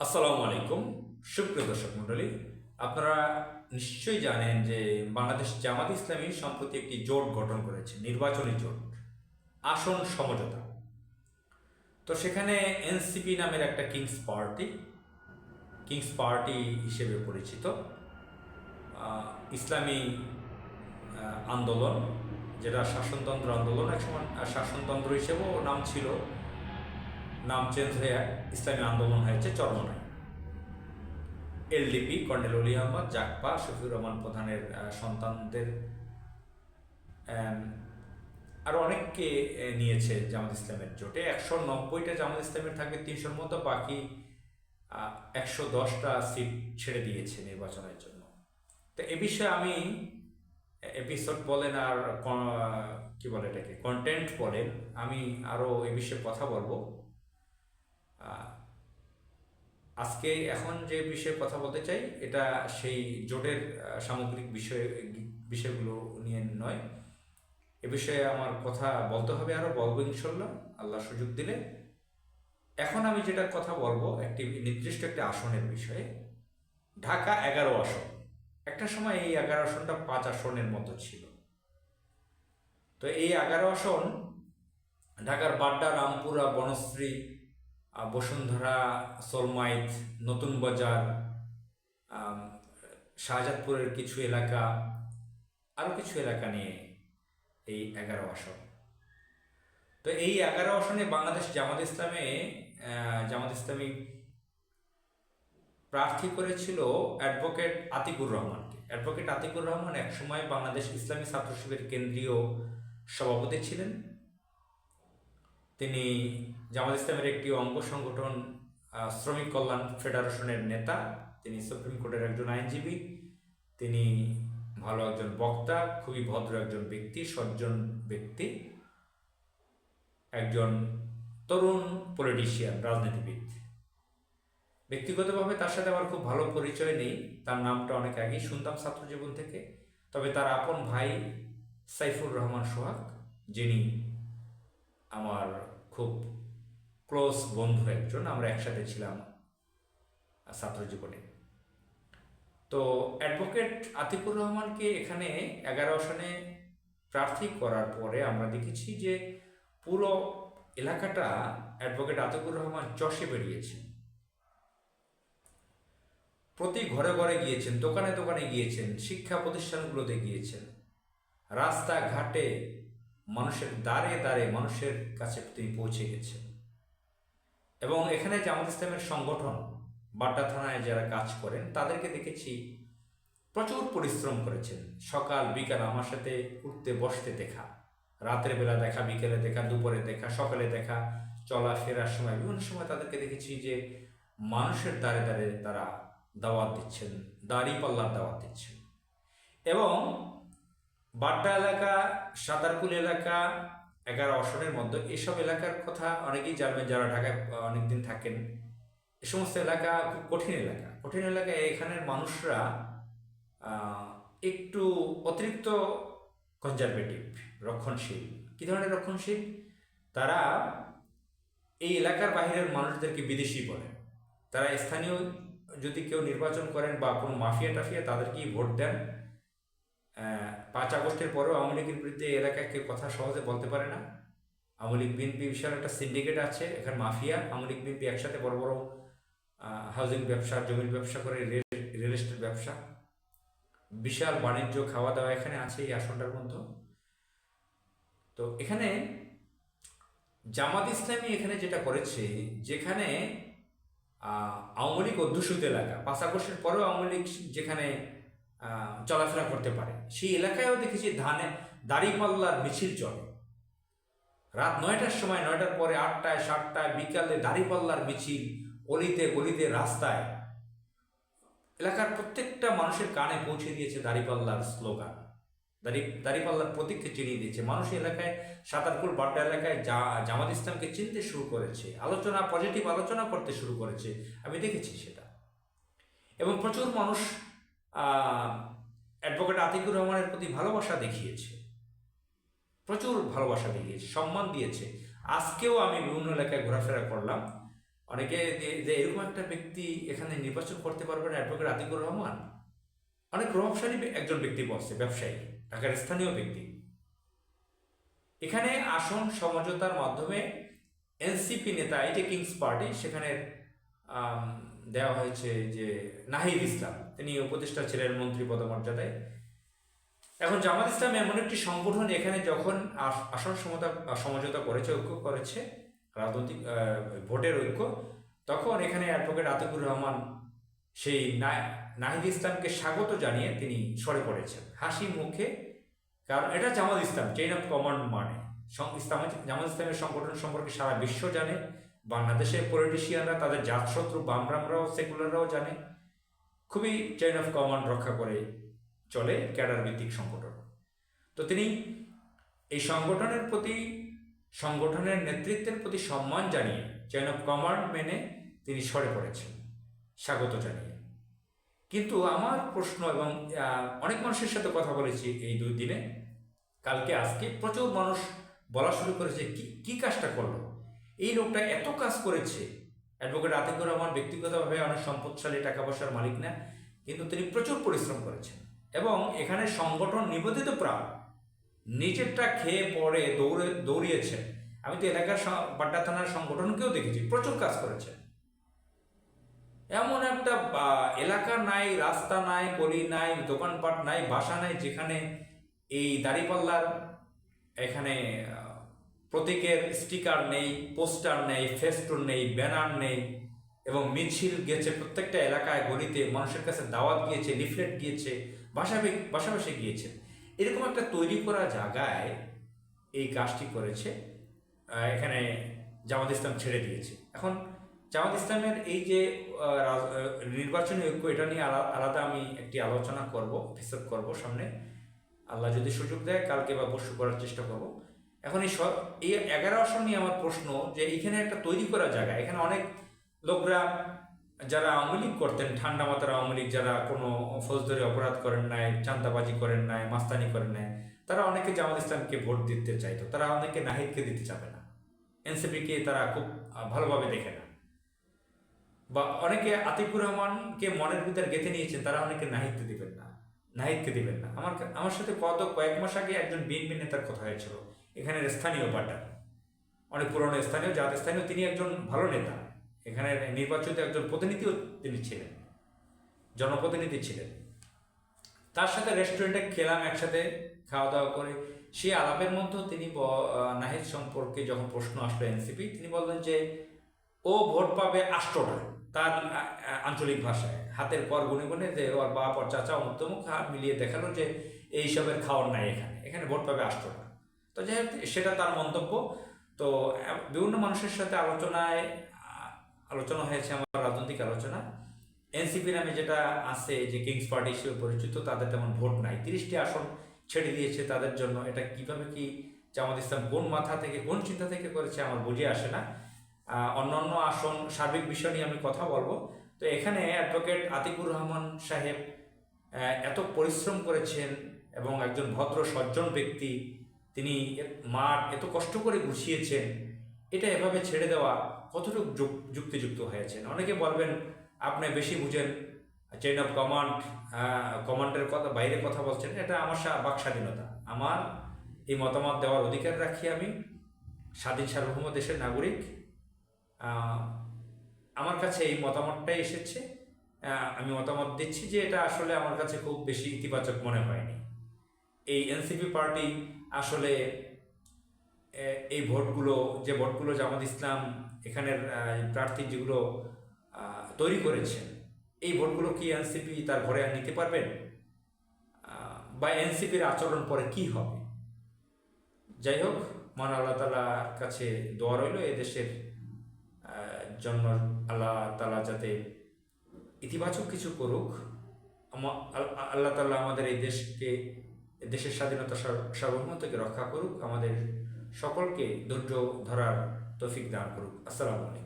আসসালামু আলাইকুম সুপ্রিয় দর্শক মণ্ডলী, আপনারা নিশ্চয়ই জানেন যে বাংলাদেশ জামাত ইসলামী সম্প্রতি একটি জোট গঠন করেছে, নির্বাচনী জোট, আসন সমঝোতা। তো সেখানে এনসিপি নামের একটা কিংস পার্টি হিসেবে পরিচিত ইসলামী আন্দোলন, যেটা শাসনতন্ত্র আন্দোলন, একসময় শাসনতন্ত্র হিসেবেও নাম ছিল, নাম চেঞ্জ হয়ে ইসলামী আন্দোলন হয়েছে চরমনায়। এলডিপি, কর্নেল অলি আহমদ, জাকপা, শফিউর রহমান প্রধানের সন্তানদের আরও অনেককে নিয়েছে জামাত ইসলামের জোটে। 190টা জামাত ইসলামের থাকবে 300-র মতো, বাকি 110টা সিট ছেড়ে দিয়েছে নির্বাচনের জন্য। তো এ বিষয়ে আমি এপিসোড বলেন আর কি বলে এটাকে কন্টেন্ট বলেন, আমি আরও এ বিষয়ে কথা বলবো। আজকে এখন যে বিষয়ে কথা বলতে চাই এটা সেই জোটের সামগ্রিক বিষয়গুলো নিয়ে নয়। এ বিষয়ে আমার কথা বলতে হবে, আরও বলবো ইনশাল্লাহ আল্লাহ সুযোগ দিলে। এখন আমি যেটা কথা বলবো একটি নির্দিষ্ট একটি আসনের বিষয়ে। ঢাকা 11 আসন, একটা সময় এই 11 আসনটা 5 আসনের মতো ছিল। তো এই 11 আসন ঢাকার বাড্ডা, রামপুরা, বনশ্রী, বসুন্ধরা, সলমাইত, নতুন বাজার, শাহজাদপুরের কিছু এলাকা, আরও কিছু এলাকা নিয়ে এই 11 আসন। তো এই 11 আসনে বাংলাদেশ জামাত ইসলামী প্রার্থী করেছিল অ্যাডভোকেট আতিকুর রহমানকে। অ্যাডভোকেট আতিকুর রহমান একসময় বাংলাদেশ ইসলামী ছাত্র শিবিরের কেন্দ্রীয় সভাপতি ছিলেন। তিনি জামাত ইসলামের একটি অঙ্গ সংগঠন শ্রমিক কল্যাণ ফেডারেশনের নেতা। তিনি সুপ্রিম কোর্টের একজন আইনজীবী। তিনি ভালো একজন বক্তা, খুবই ভদ্র একজন ব্যক্তি, সজ্জন ব্যক্তি, একজন তরুণ পলিটিশিয়ান, রাজনীতিবিদ। ব্যক্তিগতভাবে তার সাথে আমার খুব ভালো পরিচয় নেই, তার নামটা অনেক আগেই শুনতাম ছাত্র জীবন থেকে। তবে তার আপন ভাই সাইফুর রহমান সোহাগ, যিনি আমার খুব ক্লোজ বন্ধু একজন, আমরা একসাথে ছিলাম ছাত্র জীবনে। তো অ্যাডভোকেট আতিকুর রহমানকে এখানে 11 আসনে প্রার্থী করার পরে আমরা দেখেছি যে পুরো এলাকাটা অ্যাডভোকেট আতিকুর রহমান চষে বেরিয়েছেন। প্রতি ঘরে ঘরে গিয়েছেন, দোকানে দোকানে গিয়েছেন, শিক্ষা প্রতিষ্ঠানগুলোতে গিয়েছেন, রাস্তাঘাটে মানুষের দ্বারে দ্বারে মানুষের কাছে তিনি পৌঁছে গেছেন। এবং এখানে জামাত ইসলামের সংগঠন বাড্ডা থানায় যারা কাজ করেন তাদেরকে দেখেছি প্রচুর পরিশ্রম করেছেন। সকাল বিকাল আমার সাথে উঠতে বসতে দেখা, রাতের বেলা দেখা, বিকেলে দেখা, দুপুরে দেখা, সকালে দেখা, চলা ফেরার সময় বিভিন্ন সময় তাদেরকে দেখেছি যে মানুষের দ্বারে দ্বারে তারা দাওয়াত দিচ্ছেন, দাঁড়িপাল্লার দাওয়াত দিচ্ছেন। এবং বাড্ডা এলাকা, সাতারকুল এলাকা 11 আসনের মধ্যে এসব এলাকার কথা অনেকেই জানবেন যারা ঢাকায় অনেকদিন থাকেন। এ সমস্ত এলাকা খুব কঠিন এলাকায় এখানের মানুষরা একটু অতিরিক্ত কনজারভেটিভ, রক্ষণশীল। কী ধরনের রক্ষণশীল? তারা এই এলাকার বাহিরের মানুষদেরকে বিদেশি বলেন। তারা স্থানীয় যদি কেউ নির্বাচন করেন বা কোনো মাফিয়া টাফিয়া তাদেরকেই ভোট দেন। 5 আগস্টের পরেও আওয়ামী লীগের বিরুদ্ধে এলাকায় কেউ কথা সহজে বলতে পারে না। আওয়ামী লীগ বিএনপি বিশাল একটা সিন্ডিকেট আছে, এখানে মাফিয়া। আওয়ামী লীগ বিএনপি একসাথে বড় বড় হাউজিং ব্যবসা, জমির ব্যবসা করে, রিয়েল এস্টেট ব্যবসা, বিশাল বাণিজ্য, খাওয়া দাওয়া এখানে আছে এই আসনটার মধ্যে। তো এখানে জামাত ইসলামী এখানে যেটা করেছে, যেখানে আওয়ামী লীগ অধ্যুষিত এলাকা, 5 আগস্টের পরেও আওয়ামী লীগ যেখানে চলাফেরা করতে পারে, সেই এলাকায়ও দেখেছি দাড়িপাল্লার মিছিল চলে। রাত 9টার সময়, 9টার পরে 8টায়, 7টায়, বিকালে দাড়িপাল্লার মিছিল, অলিতে গলিতে, রাস্তায়। এলাকার প্রত্যেকটা মানুষের কানে পৌঁছে দিয়েছে দাড়িপাল্লার স্লোগান, দাড়িপাল্লার প্রতীককে চিনিয়ে দিয়েছে। মানুষ এলাকায়, সাতারকুল বাড্ডা এলাকায় জামাত ইসলামকে চিনতে শুরু করেছে, পজিটিভ আলোচনা করতে শুরু করেছে, আমি দেখেছি সেটা। এবং প্রচুর মানুষ অ্যাডভোকেট আতিকুর রহমানের প্রতি ভালোবাসা দেখিয়েছে, প্রচুর ভালোবাসা দেখিয়েছে, সম্মান দিয়েছে। আজকেও আমি বিভিন্ন এলাকায় ঘোরাফেরা করলাম, অনেকে যে এরকম একটা ব্যক্তি এখানে নির্বাচন করতে পারবেন অ্যাডভোকেট আতিকুর রহমান, অনেক প্রভাবশালী একজন ব্যক্তি বলছে, ব্যবসায়ী, ঢাকার স্থানীয় ব্যক্তি। এখানে আসন সমঝোতার মাধ্যমে এনসিপি নেতা, এটা কিংস পার্টি, সেখানে দেওয়া হয়েছে যে নাহিদ ইসলাম, তিনি উপদেষ্টা ছিলেন মন্ত্রী পদমর্যাদায়। এখন জামাত ইসলাম এমন একটি সংগঠন এখানে যখন আসন সমঝোতা করেছে, ঐক্য করেছে, রাজনৈতিক ভোটের ঐক্য, তখন এখানে অ্যাডভোকেট আতিকুর রহমান সেই নাহিদ ইসলামকে স্বাগত জানিয়ে তিনি সরে পড়েছেন হাসি মুখে। কারণ এটা জামাত ইসলাম, চেইন অফ কমান্ড, মানে জামাত ইসলামের সংগঠন সম্পর্কে সারা বিশ্ব জানে, বাংলাদেশের পলিটিশিয়ানরা, তাদের জাতশত্রু বামরামরাও, সেকুলাররাও জানে, খুবই চেইন অফ কমান্ড রক্ষা করে চলে, ক্যাডার ভিত্তিক সংগঠন। তো তিনি এই সংগঠনের নেতৃত্বের প্রতি সম্মান জানিয়ে, চেইন অফ কমান্ড মেনে তিনি সরে পড়েছেন স্বাগত জানিয়ে। কিন্তু আমার প্রশ্ন, এবং অনেক মানুষের সাথে কথা বলেছি এই 2 দিনে, কালকে আজকে প্রচুর মানুষ বলা শুরু করেছে কি কাজটা করলো এই লোকটা, এত কাজ করেছে। অ্যাডভোকেট আতিকুর রহমান ব্যক্তিগতভাবে অনেক সম্পদশালী, টাকা পয়সার মালিক না, কিন্তু তিনি প্রচুর পরিশ্রম করেছেন এবং এখানে সংগঠন নিবেদিত প্রাণ, নিজেরটা খেয়ে পড়ে দৌড়িয়েছেন। আমি তো এলাকার বাড্ডা থানার সংগঠনকেও দেখেছি, প্রচুর কাজ করেছে। এমন একটা এলাকা নাই, রাস্তা নাই, গলি নাই, দোকানপাট নাই, বাসা নাই, যেখানে এই দাঁড়িপাল্লার এখানে প্রতীকের স্টিকার নেই, পোস্টার নেই, ফেস্টুন নেই, ব্যানার নেই, এবং মিছিল গিয়েছে প্রত্যেকটা এলাকায়, গলিতে মানুষের কাছে দাওয়াত গিয়েছে, লিফলেট গিয়েছে, বাসাবাসি গিয়েছে। এরকম একটা তৈরি করা জায়গায় এই কাজটি করেছে, এখানে জামাত ইসলাম ছেড়ে দিয়েছে। এখন জামাত ইসলামের এই যে নির্বাচনী ঐক্য, এটা নিয়ে আলাদা আমি একটি আলোচনা করব, এপিসোড করব সামনে, আল্লাহ যদি সুযোগ দেয়, কালকে বা পরশু করার চেষ্টা করব। এখন এই 11 আসন নিয়ে আমার প্রশ্ন, যে এইখানে একটা তৈরি করা জায়গা, এখানে অনেক লোকরা যারা আওয়ামী লীগ করতেন, ঠান্ডা মাথার আওয়ামী লীগ, যারা কোনো ফৌজদারি অপরাধ করেন নাই, চাঁদাবাজি করেন নাই, মাস্তানি করেন নাই, তারা অনেকে জামাত ইসলামকে ভোট দিতে চাইতো, তারা অনেকে নাহিদকে দিতে চাবে না, এনসিপিকে তারা খুব ভালোভাবে দেখে না, বা অনেকে আতিকুর রহমানকে মনের ভিতরে গেঁথে নিয়েছেন, তারা অনেকে নাহিদকে দিবেন না। আমার সাথে কয়েক মাস আগে একজন বিএনপি নেতার কথা হয়েছিল, এখানের স্থানীয় বাড্ডা, অনেক পুরনো স্থানীয়, তিনি একজন ভালো নেতা, এখানে নির্বাচিত একজন প্রতিনিধিও তিনি ছিলেন, জনপ্রতিনিধি ছিলেন। তার সাথে রেস্টুরেন্টে খেলাম, একসাথে খাওয়া দাওয়া করে, সেই আলাপের মধ্যে তিনি নাহিদ সম্পর্কে যখন প্রশ্ন আসলো এনসিপি, তিনি বললেন যে ও ভোট পাবে 8টা, তার আঞ্চলিক ভাষায় হাতের পর গুনে গুনে, যে ওর বাপ ওর চাচা অমুক মিলিয়ে দেখালো যে এইসবের খাওয়ার নাই, এখানে ভোট পাবে 8টা। তো যাই হোক, সেটা তার মন্তব্য। তো বিভিন্ন মানুষের সাথে আলোচনা হয়েছে, আমার রাজনৈতিক আলোচনা। এনসিপি নামে যেটা আছে, যে কিংস পার্টি হিসেবে পরিচিত, তাদের তেমন ভোট নাই, 30টি আসন ছেড়ে দিয়েছে তাদের জন্য। এটা কিভাবে কি জামাত ইসলাম কোন মাথা থেকে, কোন চিন্তা থেকে করেছে, আমার বুঝে আসে না। অন্যান্য আসন, সার্বিক বিষয় নিয়ে আমি কথা বলবো। তো এখানে অ্যাডভোকেট আতিকুর রহমান সাহেব এত পরিশ্রম করেছেন, এবং একজন ভদ্র সজ্জন ব্যক্তি, তিনি মাঠ এত কষ্ট করে গুছিয়েছেন, এটা এভাবে ছেড়ে দেওয়া কতটুকু যুক্তিযুক্ত হয়েছে। অনেকে বলবেন আপনি বেশি বুঝেন, চেইন অফ কমান্ডের কথা বাইরে কথা বলছেন। এটা আমার বাক স্বাধীনতা, আমার এই মতামত দেওয়ার অধিকার রাখি। আমি স্বাধীন সার্বভৌম দেশের নাগরিক, আমার কাছে এই মতামতটাই এসেছে, আমি মতামত দিচ্ছি যে এটা আসলে আমার কাছে খুব বেশি ইতিবাচক মনে হয়নি। এই এনসিপি পার্টি আসলে এই যে ভোটগুলো জামাত ইসলাম এখানের প্রার্থী যেগুলো তৈরি করেছেন, এই ভোটগুলো কি এনসিপি তার ঘরে নিতে পারবেন, বা এনসিপির আচরণ পরে কি হবে? যাই হোক, মহান আল্লাহ তাআলার কাছে দোয়া রইল এদেশের জন্য, আল্লাহ তাআলা যাতে ইতিবাচক কিছু করুক, আল্লাহ তাআলা আমাদের এই দেশের স্বাধীনতা সার্বভৌমত্বকে রক্ষা করুক, আমাদের সকলকে ধৈর্য ধরার তৌফিক দান করুক। আসসালামু আলাইকুম।